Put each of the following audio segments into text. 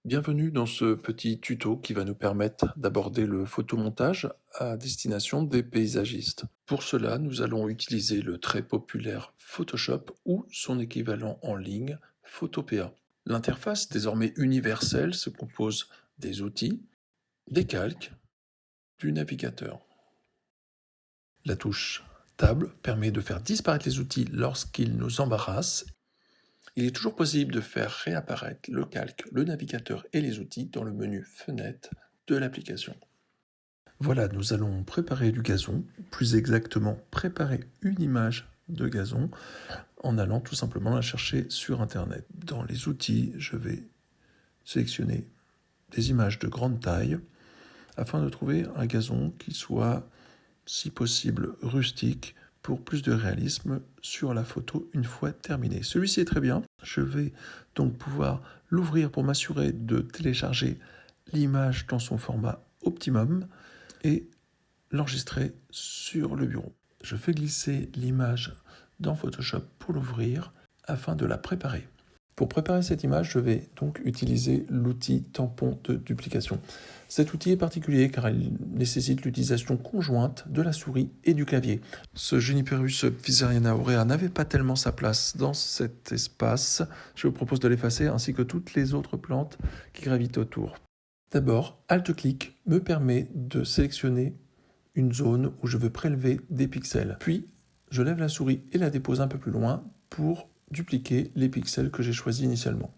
Bienvenue dans ce petit tuto qui va nous permettre d'aborder le photomontage à destination des paysagistes. Pour cela, nous allons utiliser le très populaire Photoshop ou son équivalent en ligne Photopea. L'interface désormais universelle se compose des outils, des calques, du navigateur. La touche Table permet de faire disparaître les outils lorsqu'ils nous embarrassent. Il est toujours possible de faire réapparaître le calque, le navigateur et les outils dans le menu Fenêtre de l'application. Voilà, nous allons préparer du gazon, plus exactement préparer une image de gazon en allant tout simplement la chercher sur Internet. Dans les outils, je vais sélectionner des images de grande taille afin de trouver un gazon qui soit, si possible, rustique pour plus de réalisme sur la photo une fois terminée. Celui-ci est très bien. Je vais donc pouvoir l'ouvrir pour m'assurer de télécharger l'image dans son format optimum et l'enregistrer sur le bureau. Je fais glisser l'image dans Photoshop pour l'ouvrir afin de la préparer. Pour préparer cette image, je vais donc utiliser l'outil tampon de duplication. Cet outil est particulier car il nécessite l'utilisation conjointe de la souris et du clavier. Ce Juniperus Pfizeria aurea n'avait pas tellement sa place dans cet espace. Je vous propose de l'effacer ainsi que toutes les autres plantes qui gravitent autour. D'abord, Alt-clic me permet de sélectionner une zone où je veux prélever des pixels. Puis, je lève la souris et la dépose un peu plus loin pour dupliquer les pixels que j'ai choisis initialement.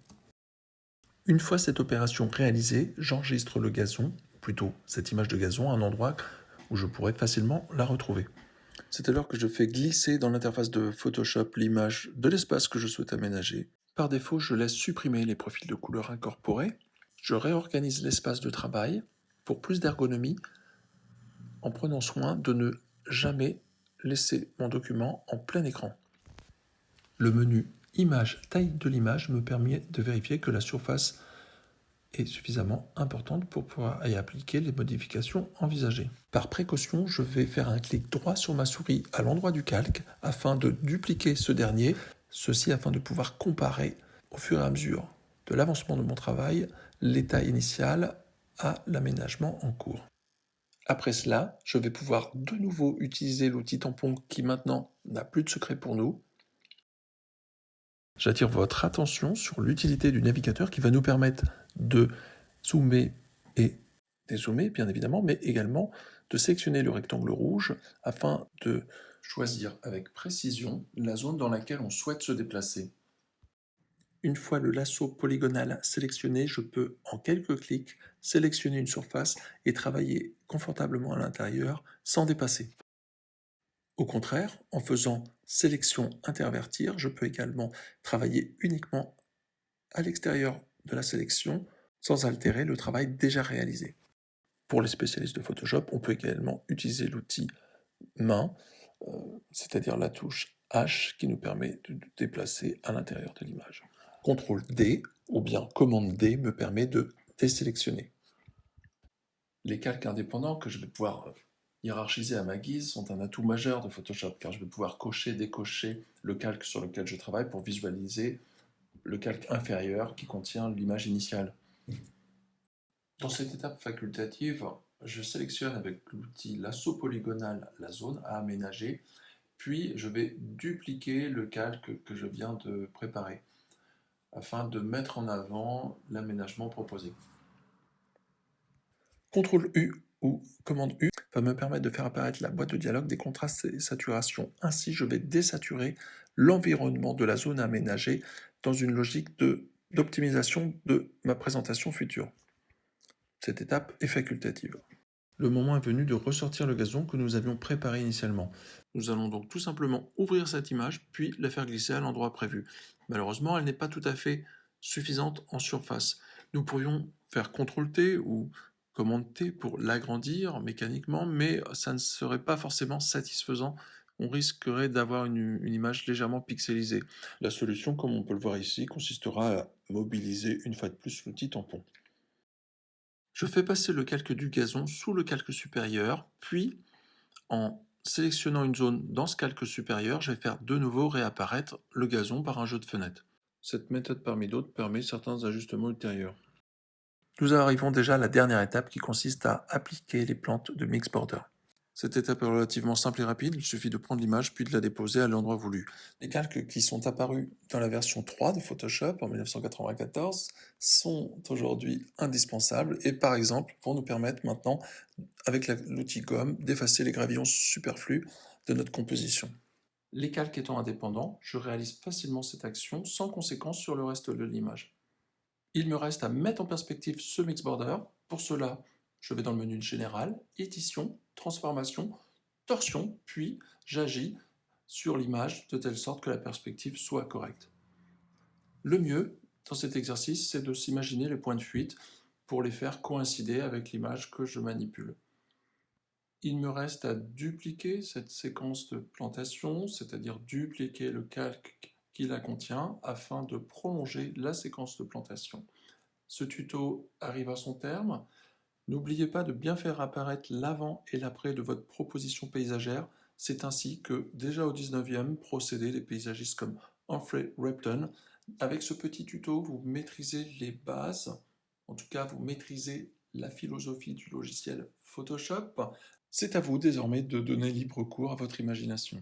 Une fois cette opération réalisée, j'enregistre le gazon, plutôt cette image de gazon, à un endroit où je pourrais facilement la retrouver. C'est alors que je fais glisser dans l'interface de Photoshop l'image de l'espace que je souhaite aménager. Par défaut, je laisse supprimer les profils de couleurs incorporés. Je réorganise l'espace de travail pour plus d'ergonomie en prenant soin de ne jamais laisser mon document en plein écran. Le menu Image, taille de l'image me permet de vérifier que la surface est suffisamment importante pour pouvoir y appliquer les modifications envisagées. Par précaution, je vais faire un clic droit sur ma souris à l'endroit du calque afin de dupliquer ce dernier, ceci afin de pouvoir comparer au fur et à mesure de l'avancement de mon travail l'état initial à l'aménagement en cours. Après cela, je vais pouvoir de nouveau utiliser l'outil tampon qui maintenant n'a plus de secret pour nous. J'attire votre attention sur l'utilité du navigateur qui va nous permettre de zoomer et dézoomer, bien évidemment, mais également de sélectionner le rectangle rouge afin de choisir avec précision la zone dans laquelle on souhaite se déplacer. Une fois le lasso polygonal sélectionné, je peux, en quelques clics, sélectionner une surface et travailler confortablement à l'intérieur sans dépasser. Au contraire, en faisant sélection intervertir, je peux également travailler uniquement à l'extérieur de la sélection sans altérer le travail déjà réalisé. Pour les spécialistes de Photoshop, on peut également utiliser l'outil main, c'est-à-dire la touche H qui nous permet de nous déplacer à l'intérieur de l'image. CTRL D ou bien commande D me permet de désélectionner. Les calques indépendants que je vais pouvoir hiérarchiser à ma guise sont un atout majeur de Photoshop car je vais pouvoir cocher, décocher le calque sur lequel je travaille pour visualiser le calque inférieur qui contient l'image initiale. Dans cette étape facultative, je sélectionne avec l'outil lasso polygonal la zone à aménager, puis je vais dupliquer le calque que je viens de préparer afin de mettre en avant l'aménagement proposé. CTRL U ou commande U va me permettre de faire apparaître la boîte de dialogue des contrastes et saturations. Ainsi, je vais désaturer l'environnement de la zone aménagée dans une logique d'optimisation de ma présentation future. Cette étape est facultative. Le moment est venu de ressortir le gazon que nous avions préparé initialement. Nous allons donc tout simplement ouvrir cette image, puis la faire glisser à l'endroit prévu. Malheureusement, elle n'est pas tout à fait suffisante en surface. Nous pourrions faire CTRL-T ou commande T pour l'agrandir mécaniquement, mais ça ne serait pas forcément satisfaisant. On risquerait d'avoir une image légèrement pixelisée. La solution, comme on peut le voir ici, consistera à mobiliser une fois de plus l'outil tampon. Je fais passer le calque du gazon sous le calque supérieur, puis en sélectionnant une zone dans ce calque supérieur, je vais faire de nouveau réapparaître le gazon par un jeu de fenêtres. Cette méthode parmi d'autres permet certains ajustements ultérieurs. Nous arrivons déjà à la dernière étape qui consiste à appliquer les plantes de Mixborder. Cette étape est relativement simple et rapide, il suffit de prendre l'image puis de la déposer à l'endroit voulu. Les calques qui sont apparus dans la version 3 de Photoshop en 1994 sont aujourd'hui indispensables et par exemple vont nous permettre maintenant, avec l'outil gomme, d'effacer les gravillons superflus de notre composition. Les calques étant indépendants, je réalise facilement cette action sans conséquence sur le reste de l'image. Il me reste à mettre en perspective ce mix border. Pour cela, je vais dans le menu général, édition, transformation, torsion, puis j'agis sur l'image de telle sorte que la perspective soit correcte. Le mieux dans cet exercice, c'est de s'imaginer les points de fuite pour les faire coïncider avec l'image que je manipule. Il me reste à dupliquer cette séquence de plantation, c'est-à-dire dupliquer le calque qui la contient afin de prolonger la séquence de plantation. Ce tuto arrive à son terme. N'oubliez pas de bien faire apparaître l'avant et l'après de votre proposition paysagère. C'est ainsi que, déjà au 19e, procédaient les paysagistes comme Humphrey Repton. Avec ce petit tuto, vous maîtrisez les bases, en tout cas vous maîtrisez la philosophie du logiciel Photoshop. C'est à vous désormais de donner libre cours à votre imagination.